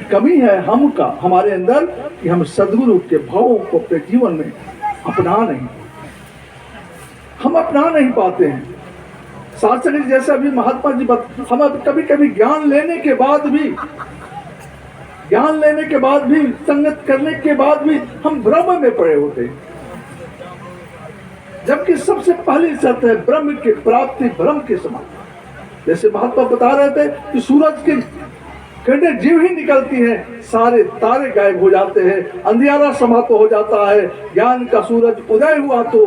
कमी है हमारे अंदर कि हम सद्गुरु के भावों को अपने जीवन में हम अपना नहीं पाते हैं। शास्त्र जैसे अभी महात्मा जी हम अब कभी कभी ज्ञान लेने के बाद भी संगत करने के बाद भी हम भ्रम में पड़े होते हैं, जबकि सबसे पहली शर्त है ब्रह्म की प्राप्ति भ्रम के समान। जैसे महात्मा बता रहे थे कि सूरज की किरणें जीव ही निकलती है, सारे तारे गायब हो जाते हैं, अंधियारा समाप्त हो जाता है। ज्ञान का सूरज उदय हुआ तो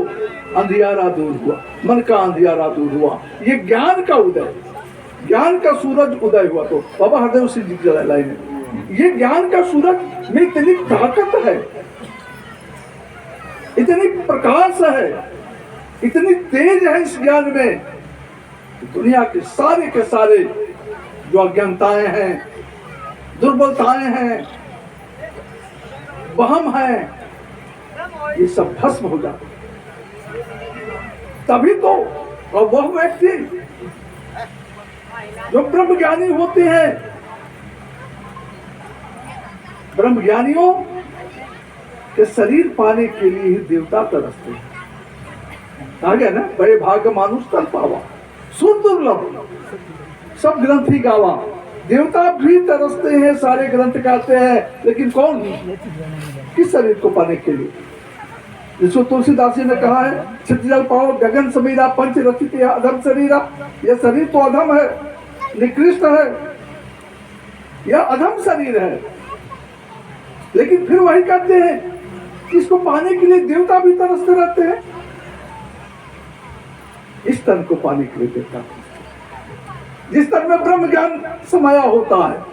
अंधियारा दूर हुआ, मन का अंधियारा दूर हुआ। ये ज्ञान का उदय, ज्ञान का सूरज उदय हुआ तो बाबा हरदेव सिंह जी की लाइन है, ये ज्ञान का सूरज में इतनी ताकत है, इतनी प्रकाश है, इतनी तेज है इस ज्ञान में, दुनिया के सारे जो अज्ञानताएं हैं, दुर्बलताएं हैं, वहम है, ये सब भस्म हो जाते। तभी तो और वह व्यक्ति जो ब्रह्म ज्ञानी होते हैं, ब्रह्म ज्ञानियों के शरीर पाने के लिए ही देवता तरसते हैं। कहा गया ना, बड़े भाग मानुष तन पावा, सुर दुर्लभ सब ग्रंथ ही गावा। देवता भी तरसते हैं, सारे ग्रंथ गाते हैं, लेकिन कौन? किस शरीर को पाने के लिए? जिसको तुलसीदास जी ने कहा है, क्षितिजल पाओ गगन समीरा पंच रचित अधम शरीरा। यह शरीर तो अधम है, निकृष्ट है, यह अधम शरीर है, लेकिन फिर वही कहते हैं कि इसको पाने के लिए देवता भी तरसते रहते हैं। इस तन को पाने के लिए देवता, जिस तन में ब्रह्म ज्ञान समाया होता है,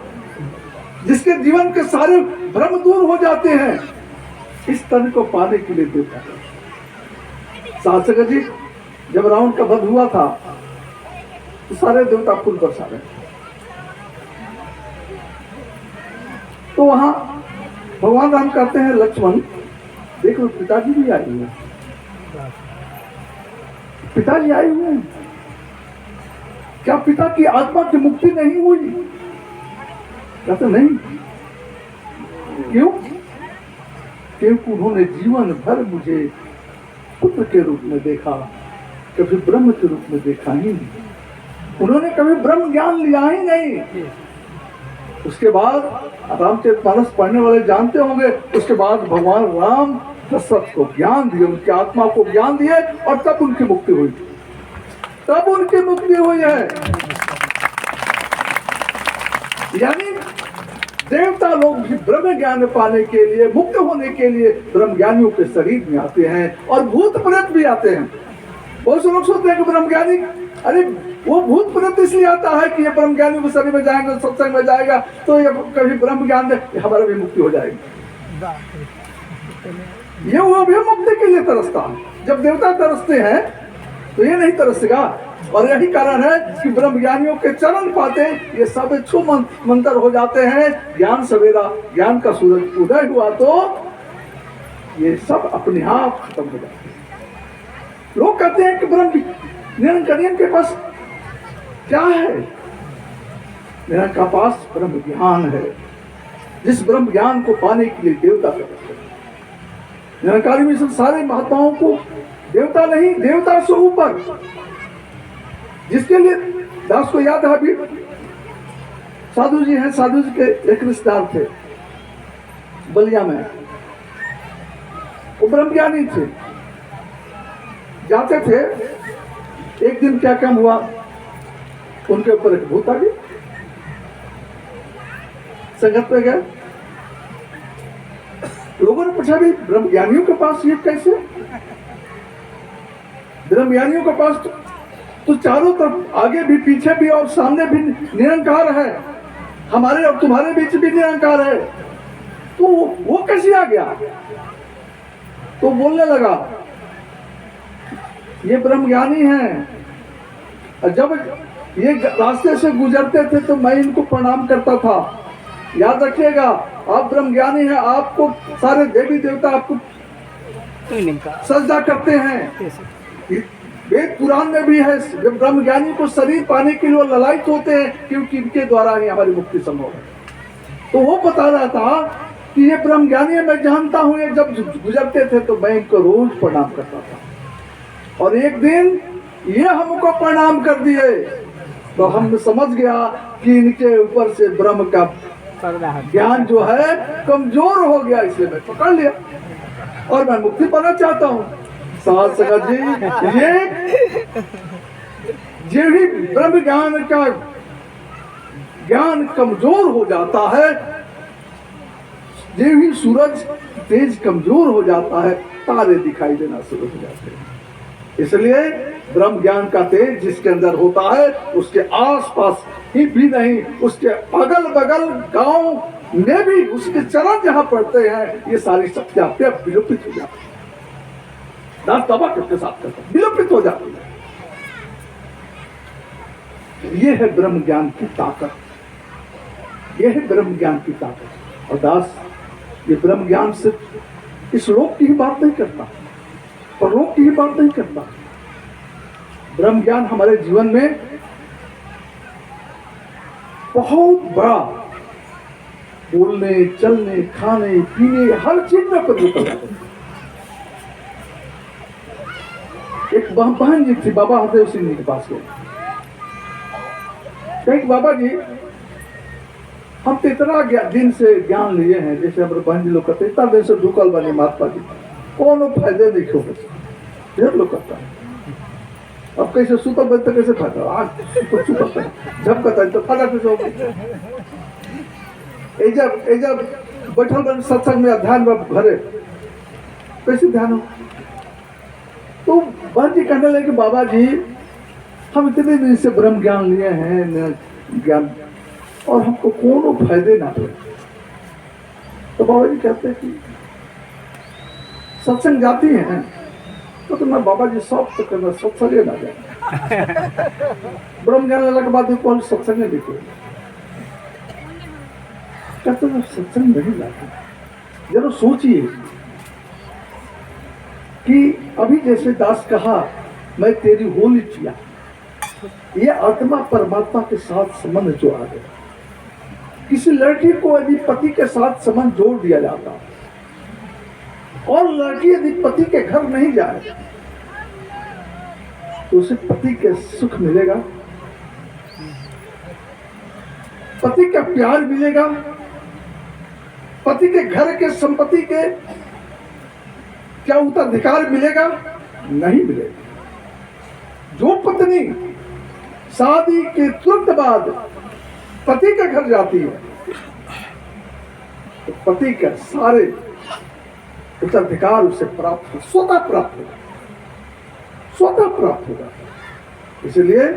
जिसके जीवन के सारे भ्रम दूर हो जाते हैं, इस तन को पाने के लिए देवता। शास्त्र जी जब रावण का वध हुआ था तो सारे देवता फूल बरसा रहे, तो वहां भगवान राम कहते हैं लक्ष्मण देखो पिताजी भी आए हुए हैं, पिताजी आए हुए हैं, क्या पिता की आत्मा की मुक्ति नहीं हुई? कहते नहीं। क्यों? क्योंकि उन्होंने जीवन भर मुझे पुत्र के रूप में देखा, कभी ब्रह्म के रूप में देखा ही नहीं, उन्होंने कभी ब्रह्म ज्ञान लिया ही नहीं। उसके बाद रामचरितमानस पढ़ने वाले जानते होंगे, उसके बाद भगवान राम दशरथ को ज्ञान दिए, उनकी आत्मा को ज्ञान दिए, और तब उनकी मुक्ति हुई, तब उनकी मुक्ति हुई है। यानी देवता लोग भी ब्रह्म ज्ञान पाने के लिए, मुक्त होने के लिए ब्रह्म ज्ञानियों के शरीर में आते हैं, और भूत प्रेत भी आते हैं। बहुत से लोग सोचते हैं कि ब्रह्म ज्ञानी, अरे वो भूत प्रेत इसलिए आता है कि ये ब्रह्म ज्ञानी के शरीर में जाएंगे, सत्संग में जाएगा तो ये कभी ब्रह्म ज्ञान दे, हमारा भी मुक्ति हो जाएगी। ये वो भी मुक्ति के लिए तरसता है। जब देवता तरसते हैं तो ये नहीं तरसेगा, और यही कारण है कि ब्रह्म ज्ञानियों के चरण पाते ये सब छू मंतर हो जाते हैं। ज्ञान सवेरा, ज्ञान का सूरज उदय हुआ तो ये सब अपने आप खत्म हो जाते हैं। लोग कहते हैं कि ब्रह्म निरंकारियन के पास क्या है? निरंकार का पास ब्रह्म ज्ञान है, जिस ब्रह्म ज्ञान को पाने के लिए देवता करते हैं। निरंकारी मिशन सारे महात्माओं को देवता नहीं, देवता से ऊपर, जिसके लिए दास को याद है, अभी साधु जी हैं, साधु जी के एक रिश्तेदार थे बलिया में, वो ब्रह्म ज्ञानी थे, जाते थे। एक दिन क्या काम हुआ, उनके ऊपर एक भूत आ गई, संगत में गए, लोगों ने पूछा भी ब्रह्म ज्ञानियों के पास ये कैसे? ब्रह्म ज्ञानियों के पास तो चारों तरफ, आगे भी पीछे भी और सामने भी निरंकार है, हमारे और तुम्हारे बीच भी निरंकार है, तो वो कैसे आ गया? तो बोलने लगा ये ब्रह्म ज्ञानी हैं, जब ये रास्ते से गुजरते थे तो मैं इनको प्रणाम करता था। याद रखिएगा, आप ब्रह्म ज्ञानी हैं, आपको सारे देवी देवता आपको सजदा करते हैं। वेद पुराण में भी है, जब ब्रह्म ज्ञानी को शरीर पाने के लिए ललायित होते हैं, क्योंकि इनके द्वारा ही हमारी मुक्ति संभव है। तो वो बता रहा था कि ये ब्रह्म ज्ञानी है, मैं जानता हूँ, ये जब गुजरते थे तो मैं इनको रोज प्रणाम करता था, और एक दिन ये हमको प्रणाम कर दिए तो हम समझ गया कि इनके ऊपर से ब्रह्म का ज्ञान जो है कमजोर हो गया, इसलिए मैं पकड़ लिया और मैं मुक्ति पाना चाहता हूँ। साथ संगत जी, ये भी ब्रह्म ज्ञान का ज्ञान कमजोर हो जाता है, ये भी सूरज तेज कमजोर हो जाता है, तारे दिखाई देना शुरू हो जाते हैं। इसलिए ब्रह्म ज्ञान का तेज जिसके अंदर होता है उसके आसपास ही भी नहीं, उसके अगल बगल गांव में भी उसके चरण जहां पड़ते हैं ये सारी शक्तियां विलोपित हो जाती है, दास दबा के साथ करते हैं, विलोपित हो जाती है। ये है ब्रह्म ज्ञान की ताकत, ये है ब्रह्म ज्ञान की ताकत। और दास ये ब्रह्म ज्ञान सिर्फ इस लोक की ही बात नहीं करता, परलोक की ही बात नहीं करता। ब्रह्म ज्ञान हमारे जीवन में बहुत बड़ा बोलने, चलने, खाने, पीने, हर चीज में प्रयोग करता है। एक बहन जी थी, बाबा हरदेव सिंह जी के पास गए, कहीं बाबा जी हम तो इतना दिन से ज्ञान लिए हैं, जैसे हमारे बहन जी लोग करते, इतना दिन से ढुकल बने महात्मा जी, कोनो फायदे नहीं क्यों ढेर लोग करता है। अब कैसे सुतल बजते कैसे फायदा, आज तो चुपता है, जब कहता है तो फायदा कैसे होगा। जब बैठल बन सत्संग में ध्यान घरे कैसे ध्यान हो, तो बहन जी कहने लगे बाबा जी हम इतने दिन से ब्रह्म ज्ञान लिए हैं, ज्ञान, और हमको कोनो फायदे ना हुए। तो बाबा जी कहते हैं कि सत्संग जाती हैं तो मैं बाबा जी सब तो करना, सत्संग ना जाए, ब्रह्म ज्ञान लेने के बाद भी कौन सत्संग नहीं दिखे, कहते मैं सत्संग नहीं जाता। जरा सोचिए कि अभी जैसे दास कहा मैं तेरी होली किया, ये आत्मा परमात्मा के साथ संबंध जो आ गया। किसी लड़की को यदि पति के साथ संबंध जोड़ दिया जाता और लड़की यदि पति के घर नहीं जाए तो उसे पति के सुख मिलेगा, पति का प्यार मिलेगा, पति के घर के संपत्ति के क्या उत्तराधिकार मिलेगा? नहीं मिलेगा। जो पत्नी शादी के तुरंत बाद पति के घर जाती है तो पति के सारे उत्तराधिकार उसे प्राप्त हो, स्वतः प्राप्त होगा, स्वतः प्राप्त होगा। इसलिए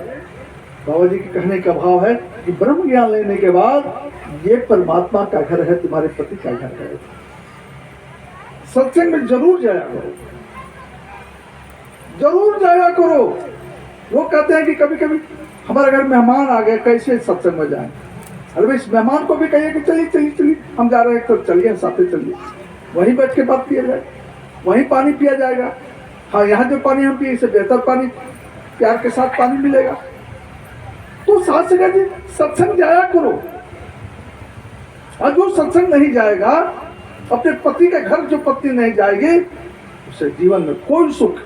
बाबा जी के कहने का भाव है कि ब्रह्म ज्ञान लेने के बाद ये परमात्मा का घर है, तुम्हारे पति का घर है। सत्संग में जरूर जाया करो, जरूर जाया करो। लोग कहते हैं कि कभी कभी हमारे घर मेहमान आ गए, कैसे सत्संग में जाएं? अरे भाई, मेहमान को भी कहिए कि चलिए चलिए चलिए हम जा रहे हैं, तो चलिए साथ ही चलिए, वहीं बैठ के बात किया जाए, वहीं पानी पिया जाएगा। हाँ, यहाँ जो पानी हम पिए इससे बेहतर पानी प्यार के साथ पानी मिलेगा। तो साथ से सत्संग जाया करो। और जो सत्संग नहीं जाएगा, अपने पति के घर जो पत्नी नहीं जाएगी, उसे जीवन में कोई सुख,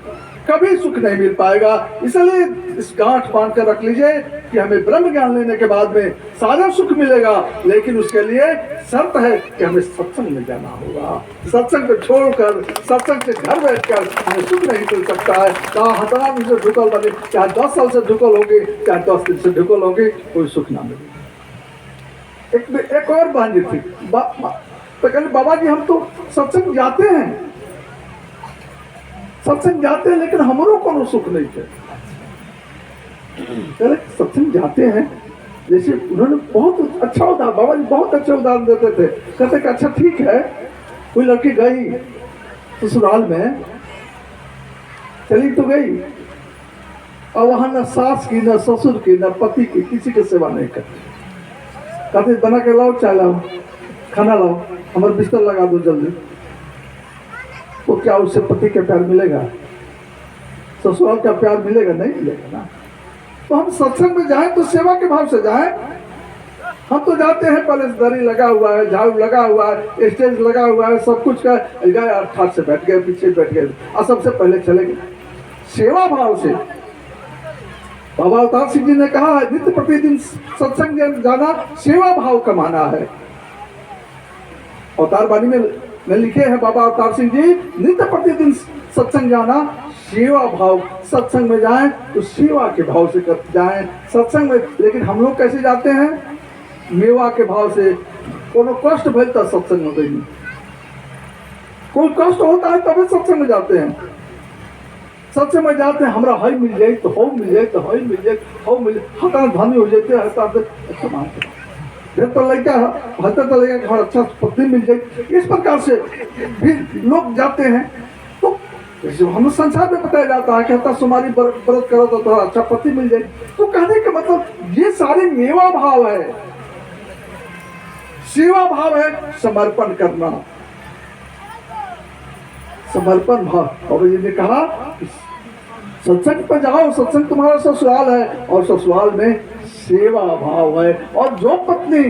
कभी सुख नहीं मिल पाएगा। इसलिए इस गांठ बांध कर रख लीजिए कि हमें ब्रह्म ज्ञान लेने के बाद में सारा सुख मिलेगा, लेकिन उसके लिए शर्त है कि हमें सत्संग में जाना होगा। सत्संग को छोड़कर, सत्संग से घर बैठकर हमें सुख नहीं मिल सकता है। चाहे 1000 दिन से ढुकल बने, चाहे 10 साल से ढुकल होगी, चाहे 10 दिन से ढुकल होगी, कोई सुख ना मिले। एक और बहन जी थी, तो कहते बाबा जी हम तो सत्संग जाते हैं, सत्संग जाते हैं, लेकिन हमरो कोनो सुख नहीं थे। सत्संग जाते हैं, जैसे उन्होंने बहुत अच्छा उदाहरण, बाबा जी बहुत अच्छे उदाहरण देते थे। कहते कि अच्छा ठीक है, कोई लड़की गई ससुराल में, चली तो गई, और वहां न सास की, न ससुर की, न पति की, किसी की सेवा नहीं करती। कहते बना के लाओ, चाय लाओ, खाना लाओ, हमारे बिस्तर लगा दो जल्दी। तो क्या उससे पति का प्यार मिलेगा? ससुराल का प्यार मिलेगा? नहीं मिलेगा ना। तो हम सत्संग में जाएं तो सेवा के भाव से जाएं, हम तो जाते हैं, पहले दरी लगा हुआ है, झाड़ू लगा हुआ है, स्टेज लगा हुआ है, सब कुछ का गए और ठाट से बैठ गए, पीछे बैठ गए और सबसे पहले चले गए सेवा भाव से। बाबा अवतार सिंह जी ने कहा है नित्य प्रतिदिन सत्संग जाना सेवा भाव कमाना है। अवतार वाणी में लिखे हैं बाबा अवतार सिंह जी, नित्य प्रतिदिन सत्संग जाना सेवा भाव, सत्संग में जाएं तो सेवा के भाव से जाएं सत्संग में। लेकिन हम लोग कैसे जाते हैं? मेवा के भाव से। कोनो कष्ट भलता सत्संग में गई, कोई कष्ट होता है तभी सत्संग में जाते हैं। सत्संग में जाते हैं, हमरा हई मिल जाए तो हो मिल जाए, तो हई मिल जाए, हो मिल जाए, हटा धनी हो जाते हैं, हटा अच्छा मानते तो लड़का हटा तो लड़का हमारा अच्छा पत्नी मिल जाए। इस प्रकार से भी लोग जाते हैं। तो हम संसार में बताया जाता है कि हता सुमारी व्रत करो तो थोड़ा अच्छा पति मिल जाए। तो कहने का मतलब ये सारे मेवा भाव है, सेवा भाव है, समर्पण करना, समर्पण भाव। और ये ने कहा सत्संग पर जाओ, सत्संग तुम्हारा ससुराल है और ससुराल में सेवा भाव है। और जो पत्नी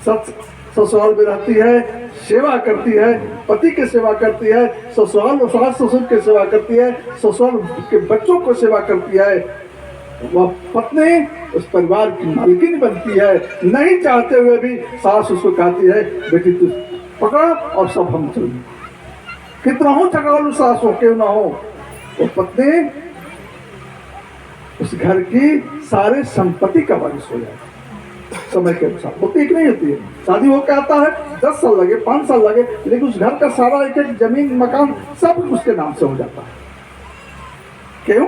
ससुराल में रहती है, सेवा करती है, पति की सेवा करती है, ससुराल और सास ससुर की सेवा करती है, ससुराल के बच्चों को सेवा करती है, वह पत्नी उस परिवार की मालकिन बनती है। नहीं चाहते हुए भी सास उसको कहती है बेटी तू पकड़ और सब हम चलेंगे, कितना हो चकालू सास हो क्यों ना हो, वो पत्नी उस घर की सारे संपत्ति का वारिस हो जाए समय के अनुसार। वो एक नहीं होती है, शादी होकर आता है 10 साल लगे 5 साल लगे, लेकिन उस घर का सारा एक एक जमीन मकान सब उसके नाम से हो जाता है। क्यों?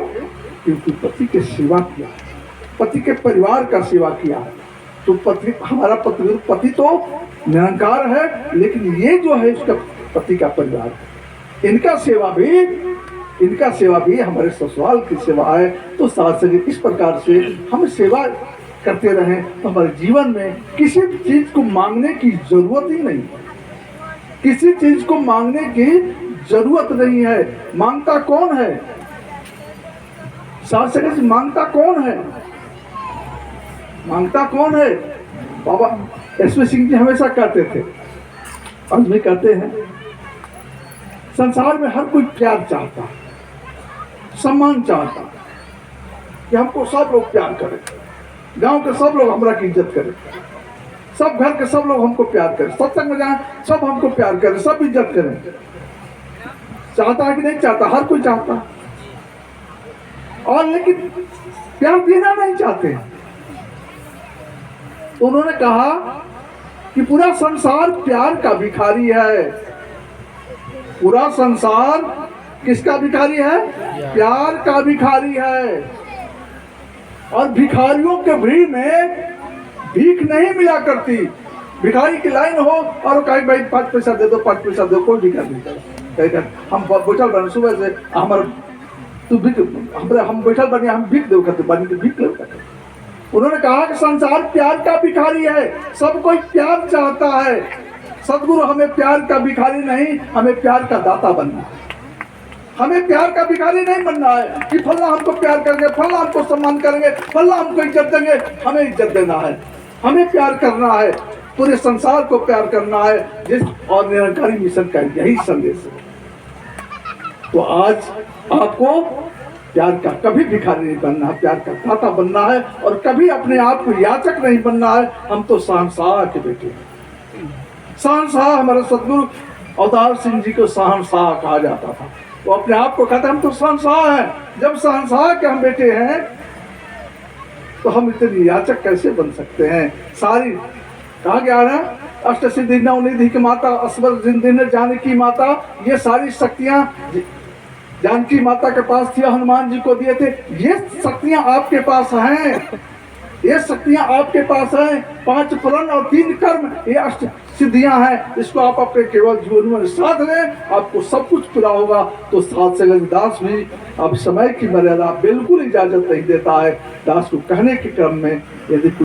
क्योंकि पति की सेवा किया है, पति के परिवार का सेवा किया है। तो पति हमारा पति तो निरंकार है, लेकिन ये जो है उसका पति का परिवार है, इनका सेवा भी हमारे ससुराल की सेवा है। तो साथ से इस प्रकार से हम सेवा करते रहें तो हमारे जीवन में किसी चीज को मांगने की जरूरत ही नहीं, किसी चीज को मांगने की जरूरत नहीं है। मांगता कौन है? साथ से मांगता कौन है? मांगता कौन है? बाबा एसपी सिंह जी हमेशा कहते थे, आज भी कहते हैं, संसार में हर कोई प्यार चाहता, सम्मान चाहता कि हमको सब लोग प्यार करें, गांव के सब लोग हमरा की इज्जत करें, सब घर के सब लोग हमको प्यार करें, सत्संग में जाएं सब हमको प्यार करें, सब इज्जत करें। चाहता है कि नहीं चाहता? हर कोई चाहता। और लेकिन प्यार देना नहीं चाहते। तो उन्होंने कहा कि पूरा संसार प्यार का भिखारी है। पूरा संसार किसका भिखारी है? प्यार का भिखारी है। और भिखारियों के भीड़ में भीख नहीं मिला करती। भिखारी की लाइन हो और कहे भाई 5 पैसा दे दो, 5 पैसा दो, कोई भिखारी नहीं करे। हम बैठल बने सुबह से, हमारे तू भीख, हम बैठल बने, हम भीख दो करते बनी, तो भीख लो करते। उन्होंने कहा कि संसार प्यार का भिखारी है, सब कोई प्यार चाहता है। सदगुरु हमें प्यार का भिखारी नहीं, हमें प्यार का दाता बनना है। हमें प्यार का भिखारी नहीं बनना है कि फल्ला हमको प्यार करेंगे, फल्ला हमको सम्मान करेंगे, फल्ला हमको इज्जत देंगे। हमें इज्जत देना है, हमें प्यार करना है, पूरे संसार को प्यार करना है। जिस और निरंकारी मिशन का यही संदेश है। तो आज आपको प्यार का कभी भिखारी नहीं बनना है, प्यार का दाता बनना है। और कभी अपने आप को याचक नहीं बनना है। हम तो शहंशाह के बेटे हैं। शहंशाह हमारे सदगुरु अवतार सिंह जी को शहंशाह कहा जाता था। वो अपने आप को कहते हम तो शहंशाह हैं। जब शहंशाह के हम बेटे हैं तो हम इतने याचक कैसे बन सकते हैं? सारी कहा गया है अष्ट सिद्धि नवनिधि की माता, असबर जिंदगी जानकी माता, ये सारी शक्तियां जानकी माता के पास थी, हनुमान जी को दिए थे। ये शक्तियां आपके पास हैं, ये शक्तियां आपके पास हैं। 5 प्रण और 3 कर्म, ये अष्ट सिद्धियां हैं। इसको आप अपने केवल जीवन में साध लें, आपको सब कुछ पूरा होगा। तो साथ से दास भी अब समय की मर्यादा बिल्कुल इजाजत नहीं देता है। दास को कहने के क्रम में यदि